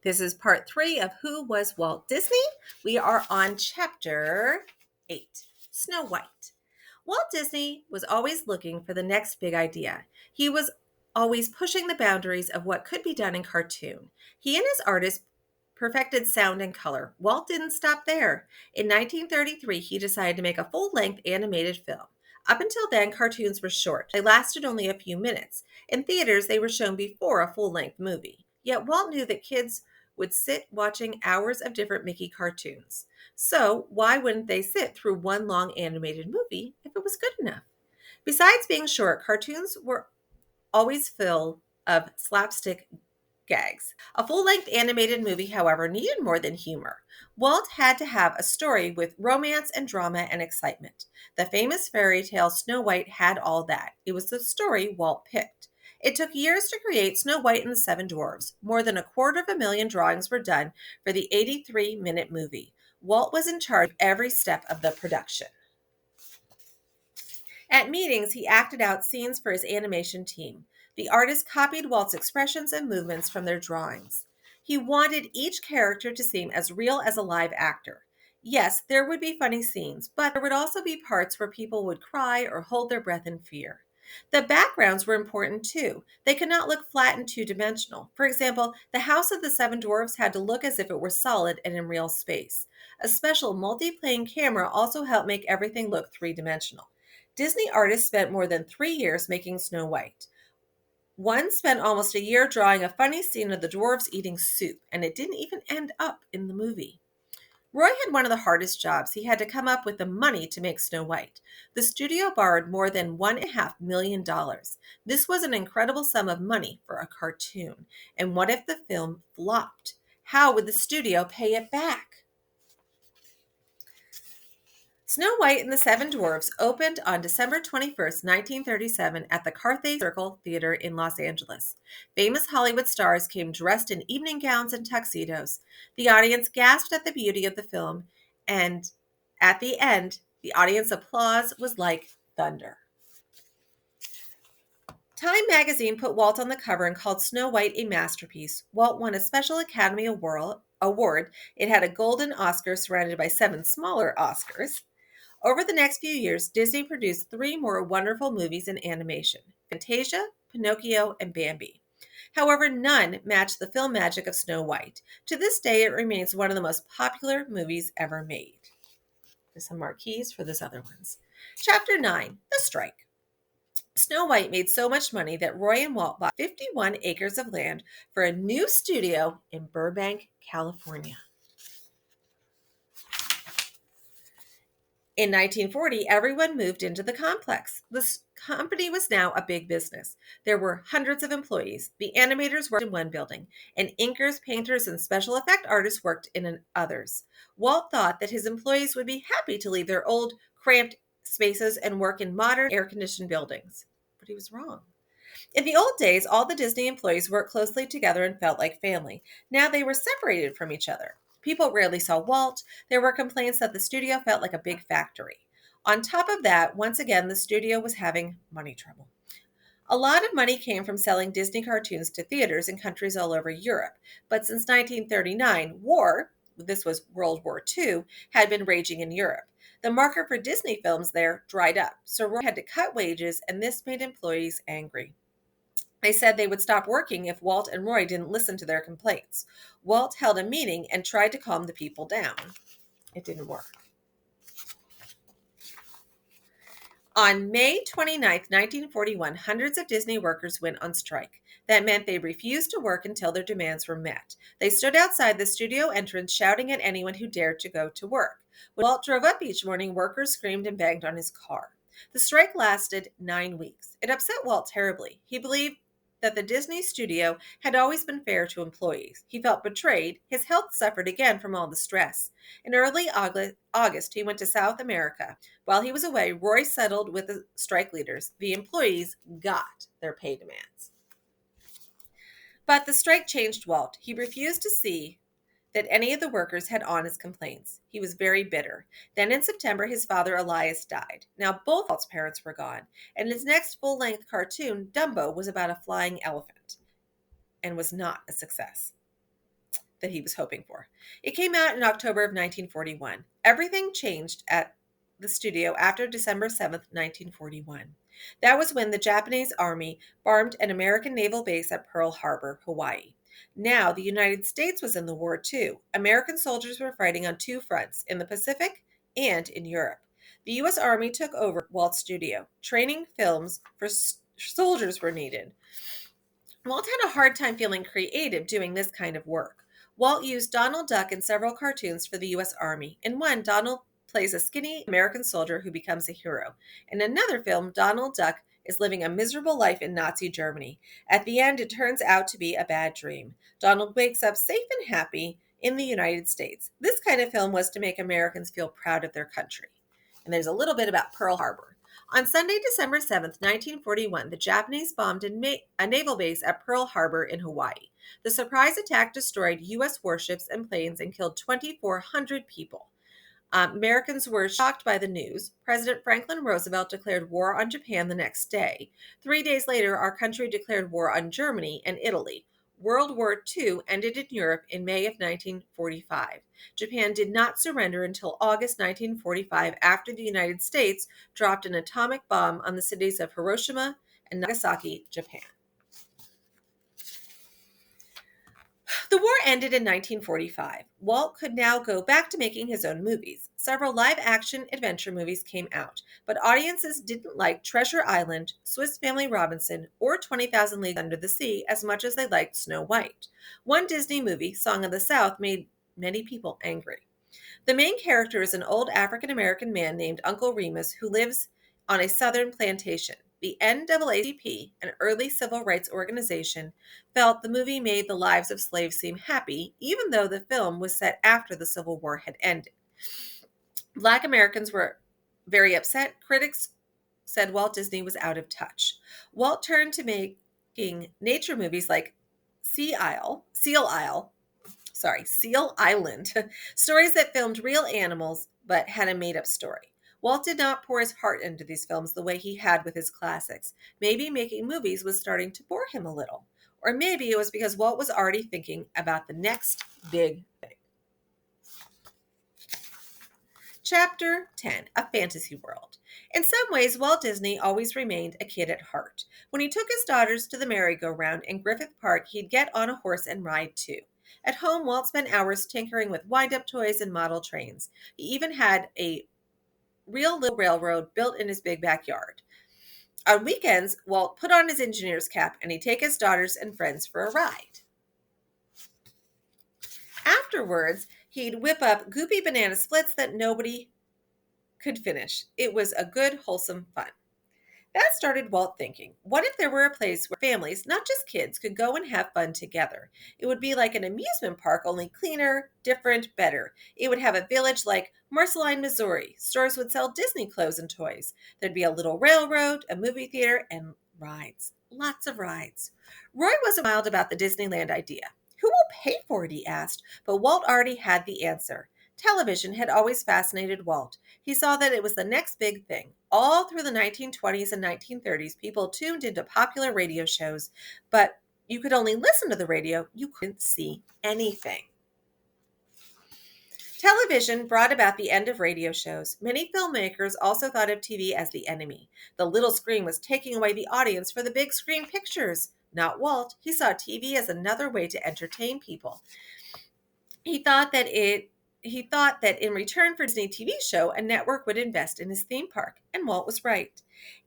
This is part 3 of Who Was Walt Disney? We are on chapter 8, Snow White. Walt Disney was always looking for the next big idea. He was always pushing the boundaries of what could be done in cartoon. He and his artists perfected sound and color. Walt didn't stop there. In 1933, he decided to make a full-length animated film. Up until then, cartoons were short. They lasted only a few minutes. In theaters, they were shown before a full-length movie. Yet Walt knew that kids would sit watching hours of different Mickey cartoons. So why wouldn't they sit through one long animated movie if it was good enough? Besides being short, cartoons were always full of slapstick gags. A full-length animated movie, however, needed more than humor. Walt had to have a story with romance and drama and excitement. The famous fairy tale Snow White had all that. It was the story Walt picked. It took years to create Snow White and the Seven Dwarfs. More than 250,000 drawings were done for the 83-minute movie. Walt was in charge of every step of the production. At meetings, he acted out scenes for his animation team. The artist copied Walt's expressions and movements from their drawings. He wanted each character to seem as real as a live actor. Yes, there would be funny scenes, but there would also be parts where people would cry or hold their breath in fear. The backgrounds were important too. They could not look flat and two-dimensional. For example, the house of the Seven Dwarfs had to look as if it were solid and in real space. A special multi-plane camera also helped make everything look three-dimensional. Disney artists spent more than 3 years making Snow White. One spent almost a year drawing a funny scene of the dwarves eating soup, and it didn't even end up in the movie. Roy had one of the hardest jobs. He had to come up with the money to make Snow White. The studio borrowed more than $1.5 million. This was an incredible sum of money for a cartoon. And what if the film flopped? How would the studio pay it back? Snow White and the Seven Dwarfs opened on December 21st, 1937 at the Carthay Circle Theater in Los Angeles. Famous Hollywood stars came dressed in evening gowns and tuxedos. The audience gasped at the beauty of the film, and at the end, the audience applause was like thunder. Time magazine put Walt on the cover and called Snow White a masterpiece. Walt won a special Academy Award. It had a golden Oscar surrounded by 7 smaller Oscars. Over the next few years, Disney produced 3 more wonderful movies in animation: Fantasia, Pinocchio, and Bambi. However, none matched the film magic of Snow White. To this day, it remains one of the most popular movies ever made. There's some marquees for those other ones. Chapter 9, The Strike. Snow White made so much money that Roy and Walt bought 51 acres of land for a new studio in Burbank, California. In 1940, everyone moved into the complex. This company was now a big business. There were hundreds of employees. The animators worked in one building, and inkers, painters, and special effect artists worked in others. Walt thought that his employees would be happy to leave their old, cramped spaces and work in modern, air-conditioned buildings. But he was wrong. In the old days, all the Disney employees worked closely together and felt like family. Now they were separated from each other. People rarely saw Walt. There were complaints that the studio felt like a big factory. On top of that, once again, the studio was having money trouble. A lot of money came from selling Disney cartoons to theaters in countries all over Europe. But since 1939, this was World War II, had been raging in Europe. The market for Disney films there dried up, so Roy had to cut wages, and this made employees angry. They said they would stop working if Walt and Roy didn't listen to their complaints. Walt held a meeting and tried to calm the people down. It didn't work. On May 29, 1941, hundreds of Disney workers went on strike. That meant they refused to work until their demands were met. They stood outside the studio entrance shouting at anyone who dared to go to work. When Walt drove up each morning, workers screamed and banged on his car. The strike lasted 9 weeks. It upset Walt terribly. He believed that the Disney studio had always been fair to employees. He felt betrayed. His health suffered again from all the stress. In early August, he went to South America. While he was away, Roy settled with the strike leaders. The employees got their pay demands. But the strike changed Walt. He refused to see that any of the workers had honest complaints. He was very bitter. Then in September, his father Elias died. Now both Walt's parents were gone, and his next full-length cartoon, Dumbo, was about a flying elephant and was not a success. that he was hoping for. It came out in October of 1941. Everything changed at the studio after December 7th, 1941. That was when the Japanese Army bombed an American naval base at Pearl Harbor, Hawaii. Now, the United States was in the war too. American soldiers were fighting on two fronts, in the Pacific and in Europe. The U.S. Army took over Walt's studio. Training films for soldiers were needed. Walt had a hard time feeling creative doing this kind of work. Walt used Donald Duck in several cartoons for the U.S. Army. In one, Donald plays a skinny American soldier who becomes a hero. In another film, Donald Duck is living a miserable life in Nazi Germany. At the end, it turns out to be a bad dream. Donald wakes up safe and happy in the United States. This kind of film was to make Americans feel proud of their country. And there's a little bit about Pearl Harbor. On Sunday, December 7th, 1941, the Japanese bombed a naval base at Pearl Harbor in Hawaii. The surprise attack destroyed U.S. warships and planes and killed 2,400 people. Americans were shocked by the news. President Franklin Roosevelt declared war on Japan the next day. 3 days later, our country declared war on Germany and Italy. World War II ended in Europe in May of 1945. Japan did not surrender until August 1945 after the United States dropped an atomic bomb on the cities of Hiroshima and Nagasaki, Japan. The war ended in 1945. Walt could now go back to making his own movies. Several live-action adventure movies came out, but audiences didn't like Treasure Island, Swiss Family Robinson, or 20,000 Leagues Under the Sea as much as they liked Snow White. One Disney movie, Song of the South, made many people angry. The main character is an old African-American man named Uncle Remus who lives on a southern plantation. The NAACP, an early civil rights organization, felt the movie made the lives of slaves seem happy, even though the film was set after the Civil War had ended. Black Americans were very upset. Critics said Walt Disney was out of touch. Walt turned to making nature movies like Seal Island, stories that filmed real animals but had a made-up story. Walt did not pour his heart into these films the way he had with his classics. Maybe making movies was starting to bore him a little. Or maybe it was because Walt was already thinking about the next big thing. Chapter 10, A Fantasy World. In some ways, Walt Disney always remained a kid at heart. When he took his daughters to the merry-go-round in Griffith Park, he'd get on a horse and ride too. At home, Walt spent hours tinkering with wind-up toys and model trains. He even had a real little railroad built in his big backyard. On weekends, Walt put on his engineer's cap and he'd take his daughters and friends for a ride. Afterwards, he'd whip up goopy banana splits that nobody could finish. It was a good, wholesome fun. That started Walt thinking, what if there were a place where families, not just kids, could go and have fun together? It would be like an amusement park, only cleaner, different, better. It would have a village like Marceline, Missouri. Stores would sell Disney clothes and toys. There'd be a little railroad, a movie theater, and rides. Lots of rides. Roy wasn't wild about the Disneyland idea. Who will pay for it, he asked, but Walt already had the answer. Television had always fascinated Walt. He saw that it was the next big thing. All through the 1920s and 1930s, people tuned into popular radio shows, but you could only listen to the radio. You couldn't see anything. Television brought about the end of radio shows. Many filmmakers also thought of TV as the enemy. The little screen was taking away the audience for the big screen pictures. Not Walt. He saw TV as another way to entertain people. He thought that in return for Disney TV show, a network would invest in his theme park, and Walt was right.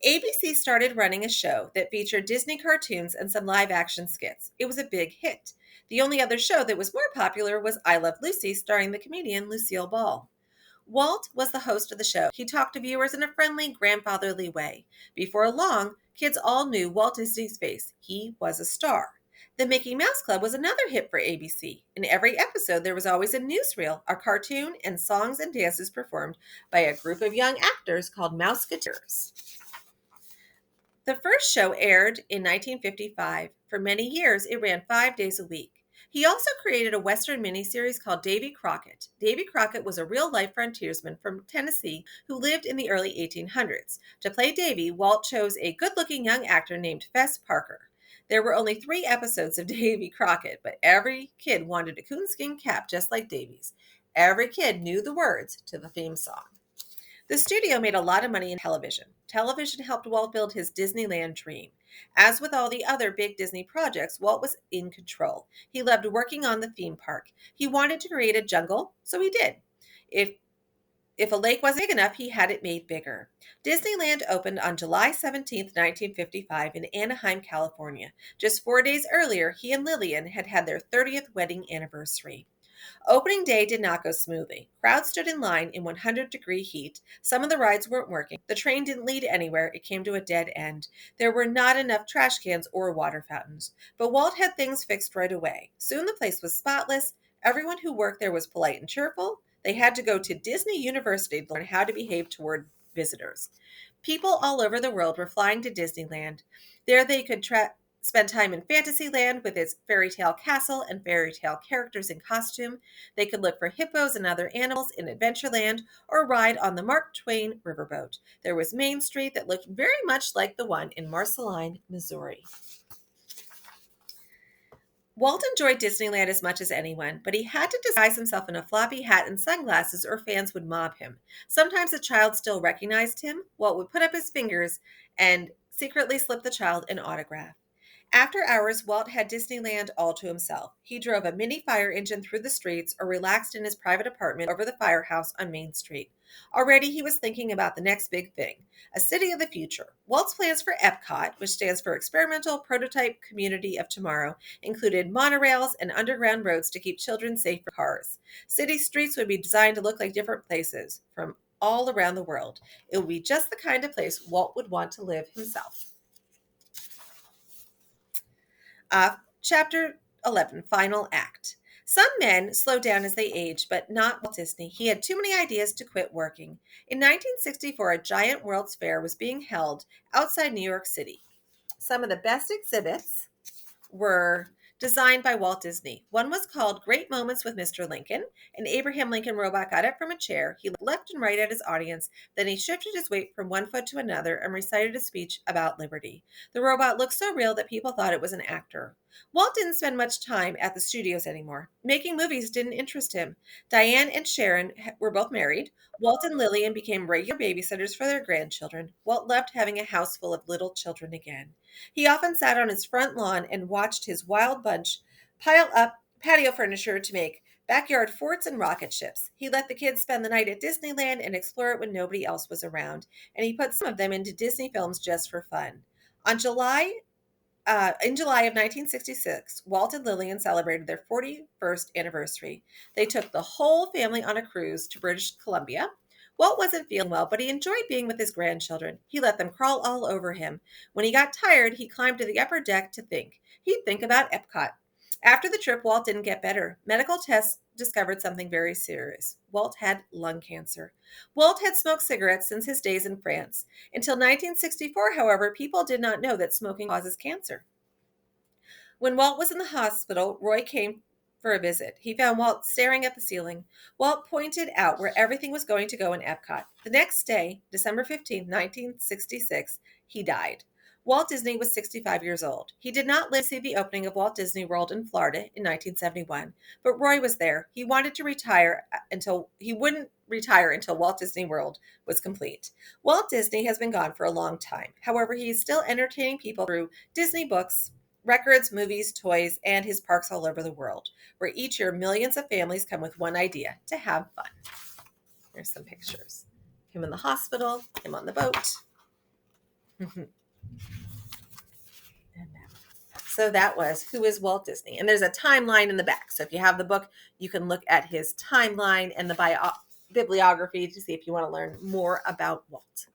ABC started running a show that featured Disney cartoons and some live-action skits. It was a big hit. The only other show that was more popular was I Love Lucy, starring the comedian Lucille Ball. Walt was the host of the show. He talked to viewers in a friendly, grandfatherly way. Before long, kids all knew Walt Disney's face. He was a star. The Mickey Mouse Club was another hit for ABC. In every episode, there was always a newsreel, a cartoon, and songs and dances performed by a group of young actors called Mouseketeers. The first show aired in 1955. For many years, it ran 5 days a week. He also created a Western miniseries called Davy Crockett. Davy Crockett was a real-life frontiersman from Tennessee who lived in the early 1800s. To play Davy, Walt chose a good-looking young actor named Fess Parker. There were only 3 episodes of Davy Crockett, but every kid wanted a coonskin cap just like Davy's. Every kid knew the words to the theme song. The studio made a lot of money in television. Television helped Walt build his Disneyland dream. As with all the other big Disney projects, Walt was in control. He loved working on the theme park. He wanted to create a jungle, so he did. If if a lake wasn't big enough, he had it made bigger. Disneyland opened on July 17th, 1955 in Anaheim, California. Just 4 days earlier, he and Lillian had had their 30th wedding anniversary. Opening day did not go smoothly. Crowds stood in line in 100-degree heat. Some of the rides weren't working. The train didn't lead anywhere. It came to a dead end. There were not enough trash cans or water fountains. But Walt had things fixed right away. Soon the place was spotless. Everyone who worked there was polite and cheerful. They had to go to Disney University to learn how to behave toward visitors. People all over the world were flying to Disneyland. There they could spend time in Fantasyland with its fairy tale castle and fairy tale characters in costume. They could look for hippos and other animals in Adventureland or ride on the Mark Twain riverboat. There was Main Street that looked very much like the one in Marceline, Missouri. Walt enjoyed Disneyland as much as anyone, but he had to disguise himself in a floppy hat and sunglasses or fans would mob him. Sometimes a child still recognized him. Walt would put up his fingers and secretly slip the child an autograph. After hours, Walt had Disneyland all to himself. He drove a mini fire engine through the streets or relaxed in his private apartment over the firehouse on Main Street. Already he was thinking about the next big thing, a city of the future. Walt's plans for Epcot, which stands for Experimental Prototype Community of Tomorrow, included monorails and underground roads to keep children safe from cars. City streets would be designed to look like different places from all around the world. It would be just the kind of place Walt would want to live himself. Chapter 11, Final Act. Some men slow down as they age, but not Walt Disney. He had too many ideas to quit working. In 1964, a giant World's Fair was being held outside New York City. Some of the best exhibits were designed by Walt Disney. One was called Great Moments with Mr. Lincoln. An Abraham Lincoln robot got up from a chair. He looked left and right at his audience. Then he shifted his weight from one foot to another and recited a speech about liberty. The robot looked so real that people thought it was an actor. Walt didn't spend much time at the studios anymore. Making movies didn't interest him. Diane and Sharon were both married. Walt and Lillian became regular babysitters for their grandchildren. Walt loved having a house full of little children again. He often sat on his front lawn and watched his wild bunch pile up patio furniture to make backyard forts and rocket ships. He let the kids spend the night at Disneyland and explore it when nobody else was around, and he put some of them into Disney films just for fun. In July of 1966, Walt and Lillian celebrated their 41st anniversary. They took the whole family on a cruise to British Columbia. Walt wasn't feeling well, but he enjoyed being with his grandchildren. He let them crawl all over him. When he got tired, he climbed to the upper deck to think. He'd think about Epcot. After the trip, Walt didn't get better. Medical tests discovered something very serious. Walt had lung cancer. Walt had smoked cigarettes since his days in France. Until 1964, however, people did not know that smoking causes cancer. When Walt was in the hospital, Roy came for a visit. He found Walt staring at the ceiling. Walt pointed out where everything was going to go in Epcot. The next day, December 15th, 1966, he died. Walt Disney was 65 years old. He did not live to see the opening of Walt Disney World in Florida in 1971, but Roy was there. He wouldn't retire until Walt Disney World was complete. Walt Disney has been gone for a long time. However, he is still entertaining people through Disney books, records, movies, toys, and his parks all over the world, where each year millions of families come with one idea: to have fun. Here's some pictures. Him in the hospital, him on the boat. So that was Who is Walt Disney? And there's a timeline in the back. So if you have the book, you can look at his timeline and the bibliography to see if you want to learn more about Walt.